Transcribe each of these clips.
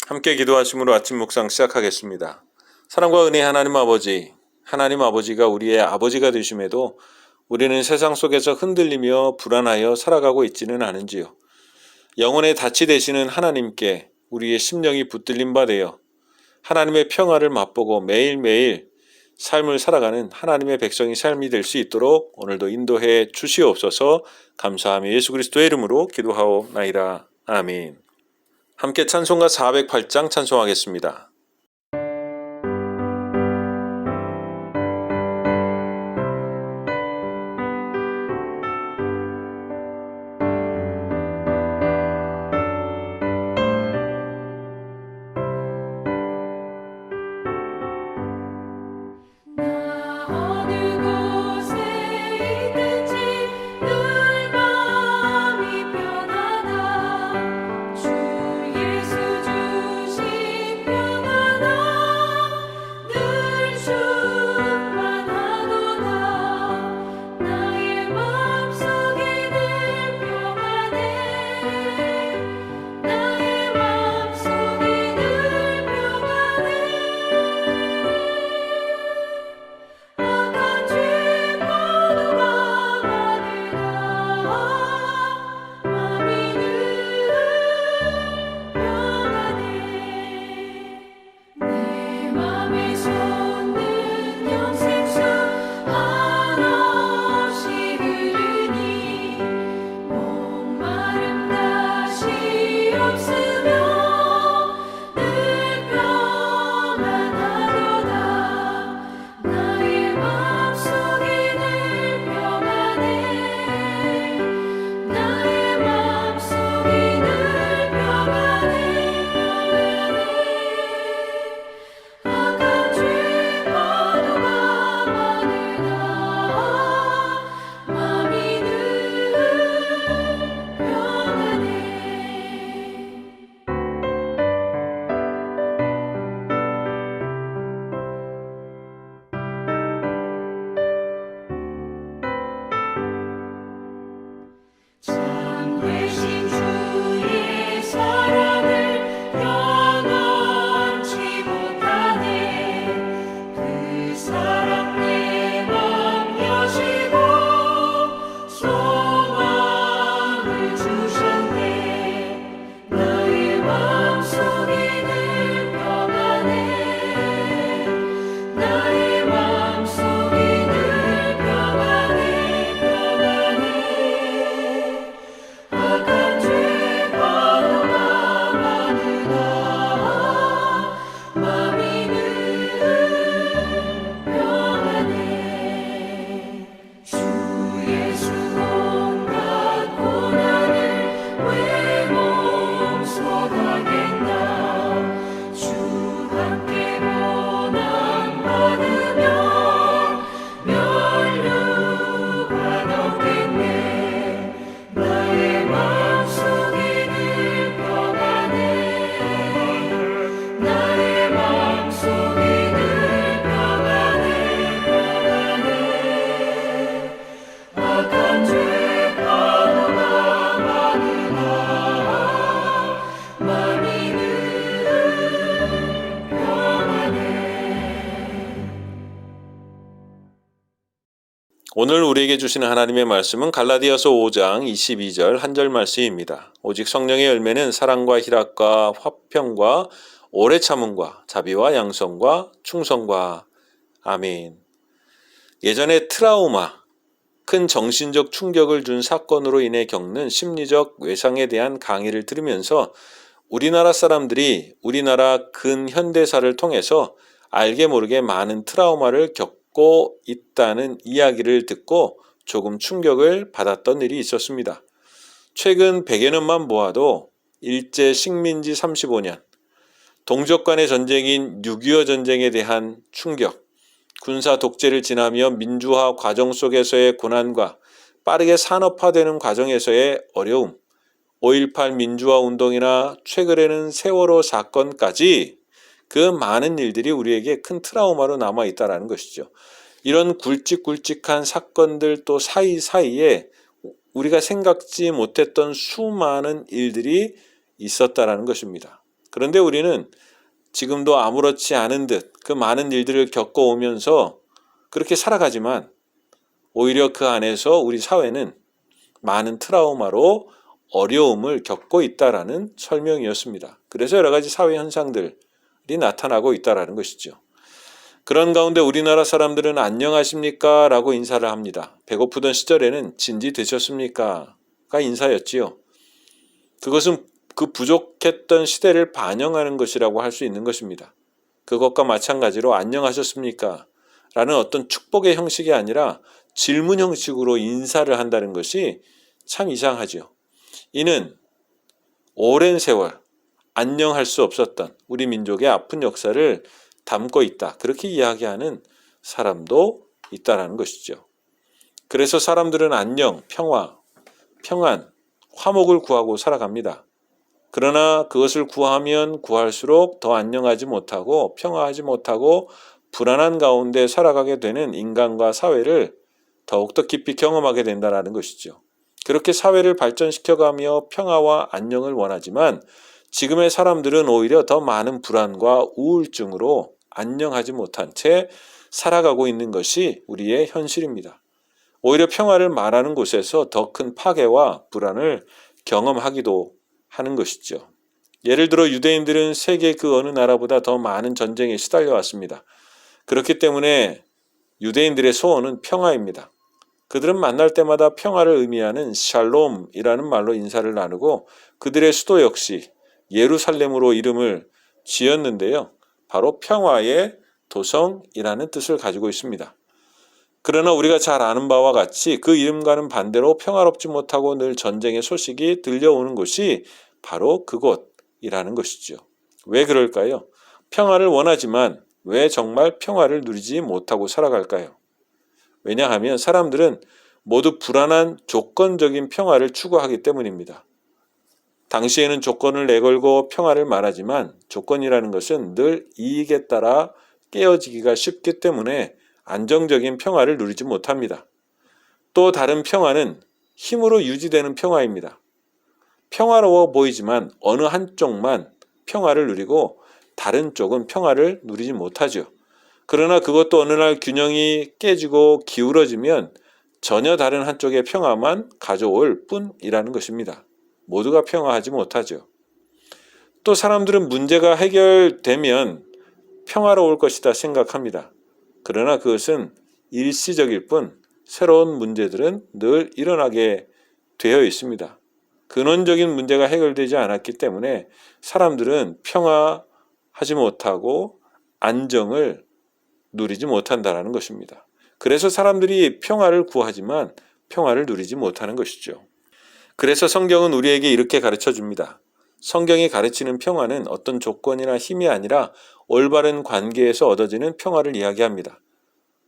함께 기도하심으로 아침 묵상 시작하겠습니다. 사랑과 은혜 하나님 아버지가 우리의 아버지가 되심에도 우리는 세상 속에서 흔들리며 불안하여 살아가고 있지는 않은지요. 영혼의 닻이 되시는 하나님께 우리의 심령이 붙들림 바 되어 하나님의 평화를 맛보고 매일매일 삶을 살아가는 하나님의 백성의 삶이 될 수 있도록 오늘도 인도해 주시옵소서. 감사하며 예수 그리스도의 이름으로 기도하옵나이다. 아멘. 함께 찬송가 408장 찬송하겠습니다. 오늘 우리에게 주시는 하나님의 말씀은 갈라디아서 5장 22절 한 절 말씀입니다. 오직 성령의 열매는 사랑과 희락과 화평과 오래 참음과 자비와 양성과 충성과 아멘. 예전에 트라우마, 큰 정신적 충격을 준 사건으로 인해 겪는 심리적 외상에 대한 강의를 들으면서 우리나라 사람들이 우리나라 근현대사를 통해서 알게 모르게 많은 트라우마를 겪고 있다는 이야기를 듣고 조금 충격을 받았던 일이 있었습니다. 최근 100여 년만 보아도 일제 식민지 35년, 동족 간의 전쟁인 6.25 전쟁에 대한 충격, 군사 독재를 지나며 민주화 과정 속에서의 고난과 빠르게 산업화되는 과정에서의 어려움, 5.18 민주화 운동이나 최근에는 세월호 사건까지 그 많은 일들이 우리에게 큰 트라우마로 남아있다는 것이죠. 이런 굵직굵직한 사건들 또 사이사이에 우리가 생각지 못했던 수많은 일들이 있었다는 것입니다. 그런데 우리는 지금도 아무렇지 않은 듯 그 많은 일들을 겪어오면서 그렇게 살아가지만 오히려 그 안에서 우리 사회는 많은 트라우마로 어려움을 겪고 있다라는 설명이었습니다. 그래서 여러 가지 사회 현상들이 나타나고 있다라는 것이죠. 그런 가운데 우리나라 사람들은 안녕하십니까? 라고 인사를 합니다. 배고프던 시절에는 진지 드셨습니까? 가 인사였지요. 그것은 그 부족했던 시대를 반영하는 것이라고 할 수 있는 것입니다. 그것과 마찬가지로 안녕하셨습니까? 라는 어떤 축복의 형식이 아니라 질문 형식으로 인사를 한다는 것이 참 이상하죠. 이는 오랜 세월 안녕할 수 없었던 우리 민족의 아픈 역사를 담고 있다. 그렇게 이야기하는 사람도 있다라는 것이죠. 그래서 사람들은 안녕, 평화, 평안, 화목을 구하고 살아갑니다. 그러나 그것을 구하면 구할수록 더 안녕하지 못하고 평화하지 못하고 불안한 가운데 살아가게 되는 인간과 사회를 더욱더 깊이 경험하게 된다는 것이죠. 그렇게 사회를 발전시켜가며 평화와 안녕을 원하지만 지금의 사람들은 오히려 더 많은 불안과 우울증으로 안녕하지 못한 채 살아가고 있는 것이 우리의 현실입니다. 오히려 평화를 말하는 곳에서 더 큰 파괴와 불안을 경험하기도 하는 것이죠. 예를 들어 유대인들은 세계 그 어느 나라보다 더 많은 전쟁에 시달려 왔습니다. 그렇기 때문에 유대인들의 소원은 평화입니다. 그들은 만날 때마다 평화를 의미하는 샬롬이라는 말로 인사를 나누고 그들의 수도 역시 예루살렘으로 이름을 지었는데요. 바로 평화의 도성이라는 뜻을 가지고 있습니다. 그러나 우리가 잘 아는 바와 같이 그 이름과는 반대로 평화롭지 못하고 늘 전쟁의 소식이 들려오는 곳이 바로 그곳이라는 것이죠. 왜 그럴까요? 평화를 원하지만 왜 정말 평화를 누리지 못하고 살아갈까요? 왜냐하면 사람들은 모두 불안한 조건적인 평화를 추구하기 때문입니다. 당시에는 조건을 내걸고 평화를 말하지만 조건이라는 것은 늘 이익에 따라 깨어지기가 쉽기 때문에 안정적인 평화를 누리지 못합니다. 또 다른 평화는 힘으로 유지되는 평화입니다. 평화로워 보이지만 어느 한쪽만 평화를 누리고 다른 쪽은 평화를 누리지 못하죠. 그러나 그것도 어느 날 균형이 깨지고 기울어지면 전혀 다른 한쪽의 평화만 가져올 뿐이라는 것입니다. 모두가 평화하지 못하죠. 또 사람들은 문제가 해결되면 평화로울 것이다 생각합니다. 그러나 그것은 일시적일 뿐 새로운 문제들은 늘 일어나게 되어 있습니다. 근원적인 문제가 해결되지 않았기 때문에 사람들은 평화하지 못하고 안정을 누리지 못한다는 것입니다. 그래서 사람들이 평화를 구하지만 평화를 누리지 못하는 것이죠. 그래서 성경은 우리에게 이렇게 가르쳐 줍니다. 성경이 가르치는 평화는 어떤 조건이나 힘이 아니라 올바른 관계에서 얻어지는 평화를 이야기합니다.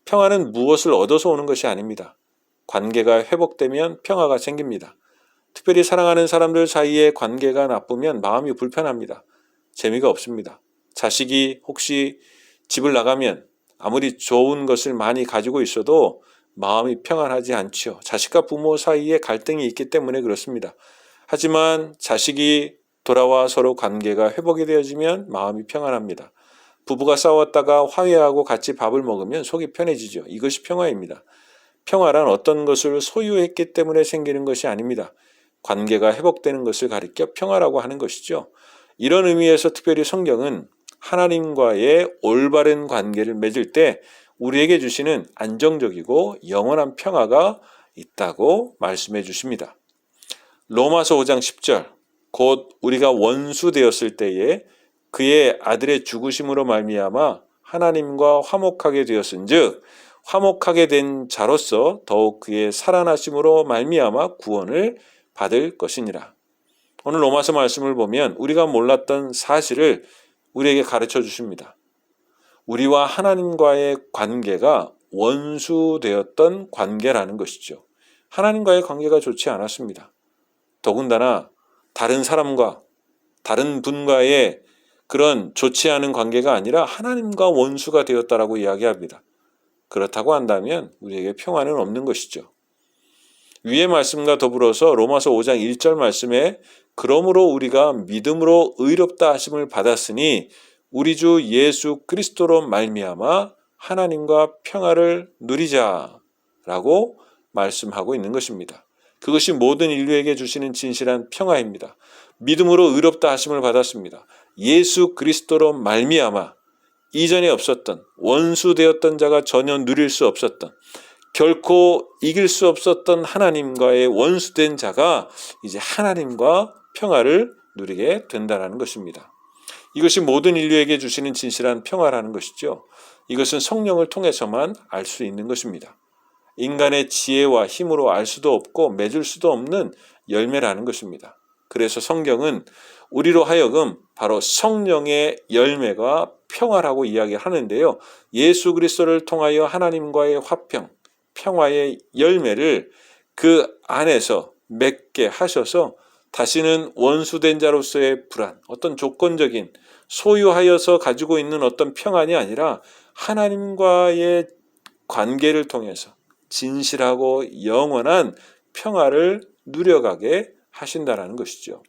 평화는 무엇을 얻어서 오는 것이 아닙니다. 관계가 회복되면 평화가 생깁니다. 특별히 사랑하는 사람들 사이에 관계가 나쁘면 마음이 불편합니다. 재미가 없습니다. 자식이 혹시 집을 나가면 아무리 좋은 것을 많이 가지고 있어도 마음이 평안하지 않지요. 자식과 부모 사이에 갈등이 있기 때문에 그렇습니다. 하지만 자식이 돌아와 서로 관계가 회복이 되어지면 마음이 평안합니다. 부부가 싸웠다가 화해하고 같이 밥을 먹으면 속이 편해지죠. 이것이 평화입니다. 평화란 어떤 것을 소유했기 때문에 생기는 것이 아닙니다. 관계가 회복되는 것을 가리켜 평화라고 하는 것이죠. 이런 의미에서 특별히 성경은 하나님과의 올바른 관계를 맺을 때 우리에게 주시는 안정적이고 영원한 평화가 있다고 말씀해 주십니다. 로마서 5장 10절 곧 우리가 원수 되었을 때에 그의 아들의 죽으심으로 말미암아 하나님과 화목하게 되었은즉 화목하게 된 자로서 더욱 그의 살아나심으로 말미암아 구원을 받을 것이니라. 오늘 로마서 말씀을 보면 우리가 몰랐던 사실을 우리에게 가르쳐 주십니다. 우리와 하나님과의 관계가 원수되었던 관계라는 것이죠. 하나님과의 관계가 좋지 않았습니다. 더군다나 다른 사람과 다른 분과의 그런 좋지 않은 관계가 아니라 하나님과 원수가 되었다라고 이야기합니다. 그렇다고 한다면 우리에게 평화는 없는 것이죠. 위의 말씀과 더불어서 로마서 5장 1절 말씀에 그러므로 우리가 믿음으로 의롭다 하심을 받았으니 우리 주 예수 그리스도로 말미암아 하나님과 평화를 누리자라고 말씀하고 있는 것입니다. 그것이 모든 인류에게 주시는 진실한 평화입니다. 믿음으로 의롭다 하심을 받았습니다. 예수 그리스도로 말미암아 이전에 없었던, 원수되었던 자가 전혀 누릴 수 없었던, 결코 이길 수 없었던 하나님과의 원수된 자가 이제 하나님과 평화를 누리게 된다는 것입니다. 이것이 모든 인류에게 주시는 진실한 평화라는 것이죠. 이것은 성령을 통해서만 알 수 있는 것입니다. 인간의 지혜와 힘으로 알 수도 없고 맺을 수도 없는 열매라는 것입니다. 그래서 성경은 우리로 하여금 바로 성령의 열매가 평화라고 이야기하는데요. 예수 그리스도를 통하여 하나님과의 화평, 평화의 열매를 그 안에서 맺게 하셔서 다시는 원수된 자로서의 불안, 어떤 조건적인 소유하여서 가지고 있는 어떤 평안이 아니라 하나님과의 관계를 통해서 진실하고 영원한 평화를 누려가게 하신다라는 것이죠.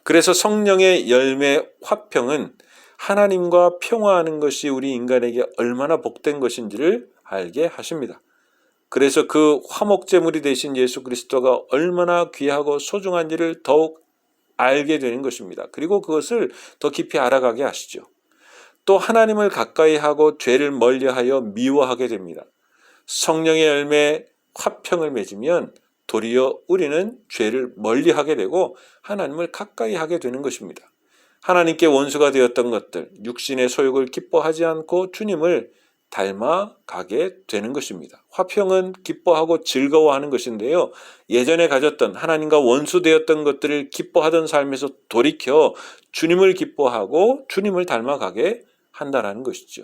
그래서 성령의 열매 화평은 하나님과 평화하는 것이 우리 인간에게 얼마나 복된 것인지를 알게 하십니다. 그래서 그 화목제물이 되신 예수 그리스도가 얼마나 귀하고 소중한지를 더욱 알게 되는 것입니다. 그리고 그것을 더 깊이 알아가게 하시죠. 또 하나님을 가까이 하고 죄를 멀리하여 미워하게 됩니다. 성령의 열매 화평을 맺으면 도리어 우리는 죄를 멀리하게 되고 하나님을 가까이 하게 되는 것입니다. 하나님께 원수가 되었던 것들, 육신의 소욕을 기뻐하지 않고 주님을 닮아가게 되는 것입니다. 화평은 기뻐하고 즐거워하는 것인데요. 예전에 가졌던 하나님과 원수되었던 것들을 기뻐하던 삶에서 돌이켜 주님을 기뻐하고 주님을 닮아가게 한다는 것이죠.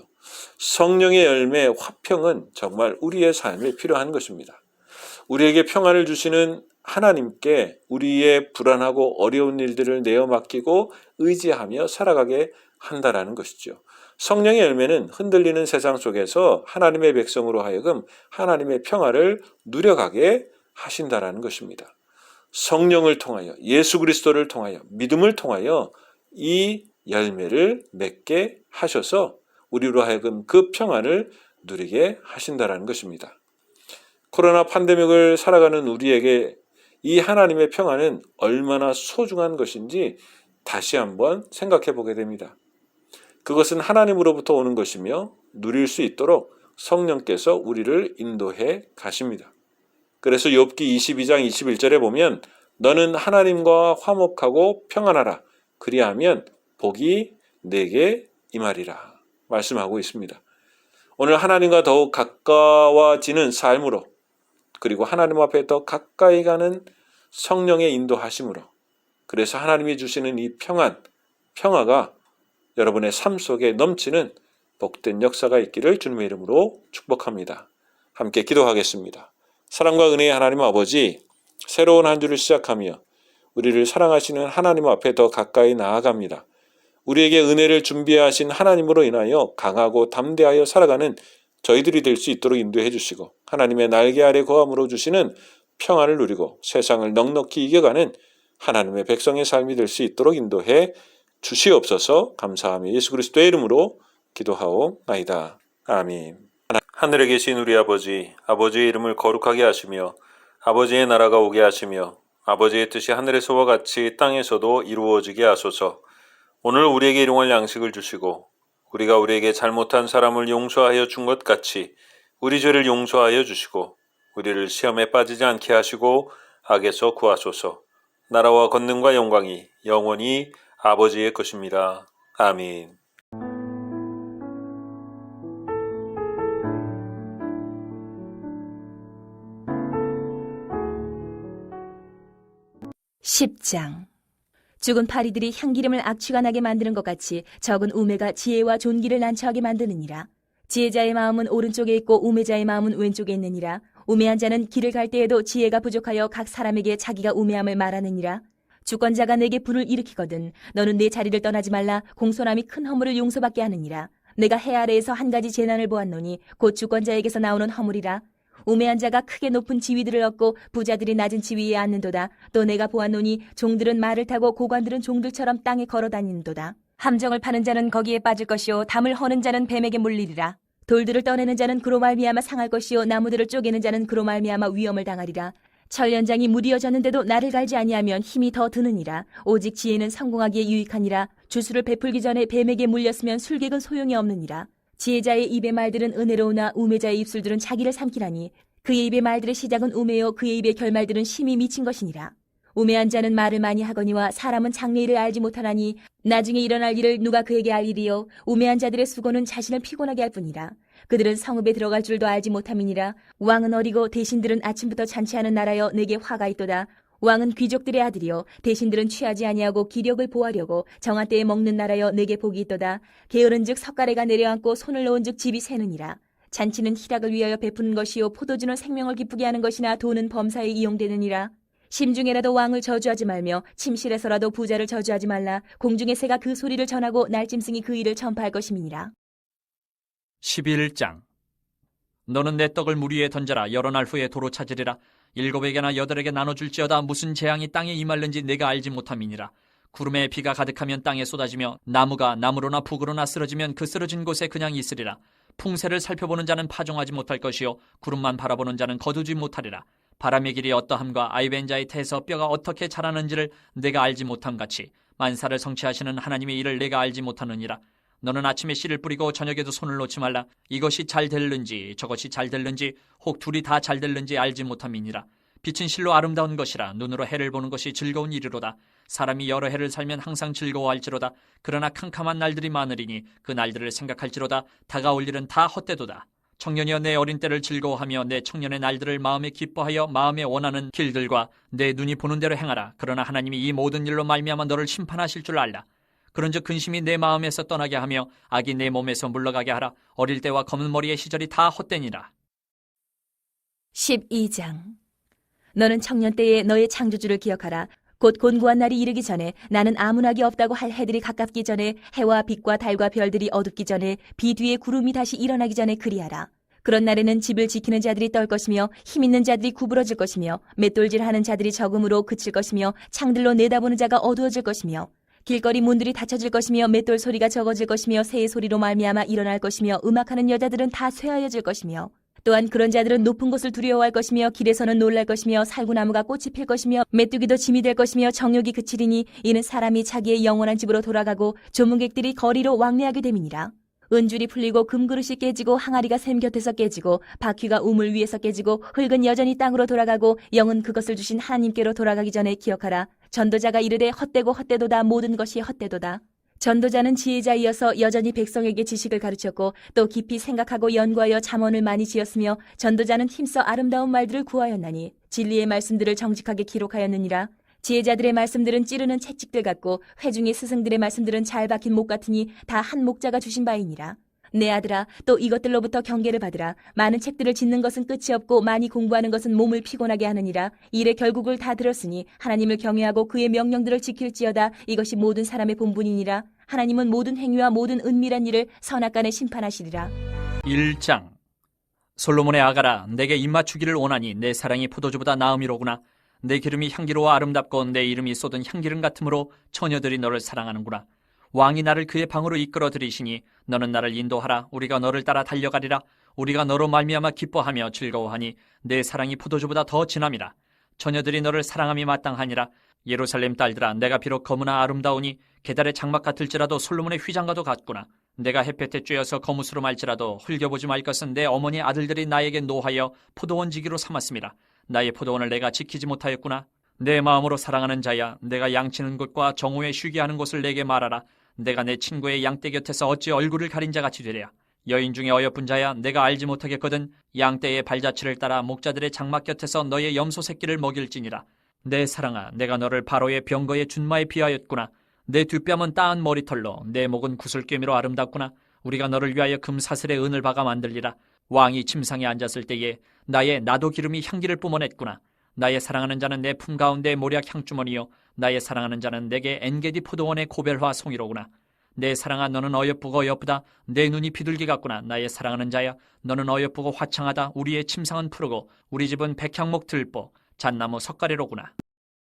성령의 열매 화평은 정말 우리의 삶에 필요한 것입니다. 우리에게 평안을 주시는 하나님께 우리의 불안하고 어려운 일들을 내어 맡기고 의지하며 살아가게 한다는 것이죠. 성령의 열매는 흔들리는 세상 속에서 하나님의 백성으로 하여금 하나님의 평화를 누려가게 하신다는 것입니다. 성령을 통하여, 예수 그리스도를 통하여, 믿음을 통하여 이 열매를 맺게 하셔서 우리로 하여금 그 평안을 누리게 하신다는 것입니다. 코로나 팬데믹을 살아가는 우리에게 이 하나님의 평안은 얼마나 소중한 것인지 다시 한번 생각해 보게 됩니다. 그것은 하나님으로부터 오는 것이며 누릴 수 있도록 성령께서 우리를 인도해 가십니다. 그래서 욥기 22장 21절에 보면 너는 하나님과 화목하고 평안하라. 그리하면 복이 내게 임하리라 말씀하고 있습니다. 오늘 하나님과 더욱 가까워지는 삶으로 그리고 하나님 앞에 더 가까이 가는 성령의 인도하심으로 그래서 하나님이 주시는 이 평화가 여러분의 삶 속에 넘치는 복된 역사가 있기를 주님의 이름으로 축복합니다. 함께 기도하겠습니다. 사랑과 은혜의 하나님 아버지, 새로운 한 주를 시작하며 우리를 사랑하시는 하나님 앞에 더 가까이 나아갑니다. 우리에게 은혜를 준비하신 하나님으로 인하여 강하고 담대하여 살아가는 저희들이 될 수 있도록 인도해 주시고 하나님의 날개 아래 거함으로 주시는 평안을 누리고 세상을 넉넉히 이겨가는 하나님의 백성의 삶이 될 수 있도록 인도해 주시옵소서. 감사하며 예수 그리스도의 이름으로 기도하옵나이다. 아멘. 하늘에 계신 우리 아버지, 아버지의 이름을 거룩하게 하시며 아버지의 나라가 오게 하시며 아버지의 뜻이 하늘에서와 같이 땅에서도 이루어지게 하소서. 오늘 우리에게 일용할 양식을 주시고 우리가 우리에게 잘못한 사람을 용서하여 준 것 같이 우리 죄를 용서하여 주시고 우리를 시험에 빠지지 않게 하시고 악에서 구하소서. 나라와 권능과 영광이 영원히 아버지의 것입니다. 아멘. (10장) 죽은 파리들이 향기름을 악취가 나게 만드는 것 같이 적은 우매가 지혜와 존귀를 난처하게 만드느니라. 지혜자의 마음은 오른쪽에 있고 우매자의 마음은 왼쪽에 있느니라. 우매한 자는 길을 갈 때에도 지혜가 부족하여 각 사람에게 자기가 우매함을 말하느니라. 주권자가 내게 불을 일으키거든 너는 내 자리를 떠나지 말라. 공손함이 큰 허물을 용서받게 하느니라. 내가 해 아래에서 한 가지 재난을 보았노니 곧 주권자에게서 나오는 허물이라. 우매한 자가 크게 높은 지위들을 얻고 부자들이 낮은 지위에 앉는도다. 또 내가 보았노니 종들은 말을 타고 고관들은 종들처럼 땅에 걸어 다니는도다. 함정을 파는 자는 거기에 빠질 것이요 담을 허는 자는 뱀에게 물리리라. 돌들을 떠내는 자는 그로 말미암아 상할 것이요 나무들을 쪼개는 자는 그로 말미암아 위험을 당하리라. 철연장이 무디어졌는데도 나를 갈지 아니하면 힘이 더 드느니라. 오직 지혜는 성공하기에 유익하니라. 주술을 베풀기 전에 뱀에게 물렸으면 술객은 소용이 없느니라. 지혜자의 입의 말들은 은혜로우나 우매자의 입술들은 자기를 삼키라니. 그의 입의 말들의 시작은 우매요 그의 입의 결말들은 심히 미친 것이니라. 우매한 자는 말을 많이 하거니와 사람은 장래일을 알지 못하나니 나중에 일어날 일을 누가 그에게 알리리요. 우매한 자들의 수고는 자신을 피곤하게 할 뿐이라. 그들은 성읍에 들어갈 줄도 알지 못함이니라. 왕은 어리고 대신들은 아침부터 잔치하는 나라여 내게 화가 있도다. 왕은 귀족들의 아들이요 대신들은 취하지 아니하고 기력을 보하려고 정한 때에 먹는 나라여 내게 복이 있도다. 게으른즉 석가래가 내려앉고 손을 놓은즉 집이 새느니라. 잔치는 희락을 위하여 베푸는 것이요 포도주는 생명을 기쁘게 하는 것이나 돈은 범사에 이용되느니라. 심중에라도 왕을 저주하지 말며 침실에서라도 부자를 저주하지 말라. 공중의 새가 그 소리를 전하고 날짐승이 그 일을 전파할 것임이니라. 11장. 너는 내 떡을 물 위에 던져라. 여러 날 후에 도로 찾으리라. 7에게나 8에게 나눠줄지어다. 무슨 재앙이 땅에 임할는지 내가 알지 못함이니라. 구름에 비가 가득하면 땅에 쏟아지며 나무가 나무로나 북으로나 쓰러지면 그 쓰러진 곳에 그냥 있으리라. 풍세를 살펴보는 자는 파종하지 못할 것이요 구름만 바라보는 자는 거두지 못하리라. 바람의 길이 어떠함과 아이벤자의 태에서 뼈가 어떻게 자라는지를 내가 알지 못함같이 만사를 성취하시는 하나님의 일을 내가 알지 못하느니라. 너는 아침에 씨를 뿌리고 저녁에도 손을 놓지 말라. 이것이 잘 될는지 저것이 잘 될는지 혹 둘이 다 잘 될는지 알지 못함이니라. 빛은 실로 아름다운 것이라. 눈으로 해를 보는 것이 즐거운 일이로다. 사람이 여러 해를 살면 항상 즐거워할지로다. 그러나 캄캄한 날들이 많으리니 그 날들을 생각할지로다. 다가올 일은 다 헛되도다. 청년이여 내 어린 때를 즐거워하며 내 청년의 날들을 마음에 기뻐하여 마음에 원하는 길들과 내 눈이 보는 대로 행하라. 그러나 하나님이 이 모든 일로 말미암아 너를 심판하실 줄 알라. 그런즉 근심이 내 마음에서 떠나게 하며 악이 내 몸에서 물러가게 하라. 어릴 때와 검은 머리의 시절이 다 헛되니라. 12장. 너는 청년 때에 너의 창조주를 기억하라. 곧 곤고한 날이 이르기 전에 나는 아문학이 없다고 할 해들이 가깝기 전에 해와 빛과 달과 별들이 어둡기 전에 비 뒤에 구름이 다시 일어나기 전에 그리하라. 그런 날에는 집을 지키는 자들이 떨 것이며 힘 있는 자들이 구부러질 것이며 맷돌질하는 자들이 적음으로 그칠 것이며 창들로 내다보는 자가 어두워질 것이며 길거리 문들이 닫혀질 것이며 맷돌 소리가 적어질 것이며 새의 소리로 말미암아 일어날 것이며 음악하는 여자들은 다 쇠하여질 것이며 또한 그런 자들은 높은 곳을 두려워할 것이며 길에서는 놀랄 것이며 살구나무가 꽃이 필 것이며 메뚜기도 짐이 될 것이며 정욕이 그치리니 이는 사람이 자기의 영원한 집으로 돌아가고 조문객들이 거리로 왕래하게 됨이니라. 은줄이 풀리고 금그릇이 깨지고 항아리가 샘 곁에서 깨지고 바퀴가 우물 위에서 깨지고 흙은 여전히 땅으로 돌아가고 영은 그것을 주신 하나님께로 돌아가기 전에 기억하라. 전도자가 이르되 헛되고 헛되도다. 모든 것이 헛되도다. 전도자는 지혜자이어서 여전히 백성에게 지식을 가르쳤고 또 깊이 생각하고 연구하여 잠언을 많이 지었으며 전도자는 힘써 아름다운 말들을 구하였나니 진리의 말씀들을 정직하게 기록하였느니라. 지혜자들의 말씀들은 찌르는 채찍들 같고 회중의 스승들의 말씀들은 잘 박힌 목 같으니 다 한 목자가 주신 바이니라. 내 아들아, 또 이것들로부터 경계를 받으라. 많은 책들을 짓는 것은 끝이 없고 많이 공부하는 것은 몸을 피곤하게 하느니라. 일의 결국을 다 들었으니 하나님을 경외하고 그의 명령들을 지킬지어다. 이것이 모든 사람의 본분이니라. 하나님은 모든 행위와 모든 은밀한 일을 선악간에 심판하시리라. 1장. 솔로몬의 아가라, 내게 입맞추기를 원하니 내 사랑이 포도주보다 나음이로구나. 내 기름이 향기로워 아름답고 내 이름이 쏟은 향기름 같으므로 처녀들이 너를 사랑하는구나. 왕이 나를 그의 방으로 이끌어 들이시니 너는 나를 인도하라. 우리가 너를 따라 달려가리라. 우리가 너로 말미암아 기뻐하며 즐거워하니 내 사랑이 포도주보다 더 진함이라. 처녀들이 너를 사랑함이 마땅하니라. 예루살렘 딸들아, 내가 비록 검으나 아름다우니 게달의 장막 같을지라도 솔로몬의 휘장과도 같구나. 내가 햇볕에 쬐어서 거무스로 말지라도 흘겨보지 말 것은 내 어머니 아들들이 나에게 노하여 포도원 지기로 삼았음이라. 나의 포도원을 내가 지키지 못하였구나. 내 마음으로 사랑하는 자야, 내가 양치는 곳과 정오에 쉬게 하는 곳을 내게 말하라. 내가 내 친구의 양떼 곁에서 어찌 얼굴을 가린 자같이 되랴. 여인 중에 어여쁜 자야, 내가 알지 못하겠거든. 양떼의 발자취를 따라 목자들의 장막 곁에서 너의 염소 새끼를 먹일지니라. 내 사랑아, 내가 너를 바로의 병거의 준마에 비하였구나. 내 뒷뺨은 따은 머리털로, 내 목은 구슬꿰미로 아름답구나. 우리가 너를 위하여 금사슬에 은을 박아 만들리라. 왕이 침상에 앉았을 때에 나의 나도 기름이 향기를 뿜어냈구나. 나의 사랑하는 자는 내 품 가운데 모략 향주머니요, 나의 사랑하는 자는 내게 엔게디 포도원의 고별화 송이로구나. 내 사랑아, 너는 어여쁘고 어여쁘다. 내 눈이 비둘기 같구나. 나의 사랑하는 자야, 너는 어여쁘고 화창하다. 우리의 침상은 푸르고 우리 집은 백향목 들보 잣나무 석가래로구나.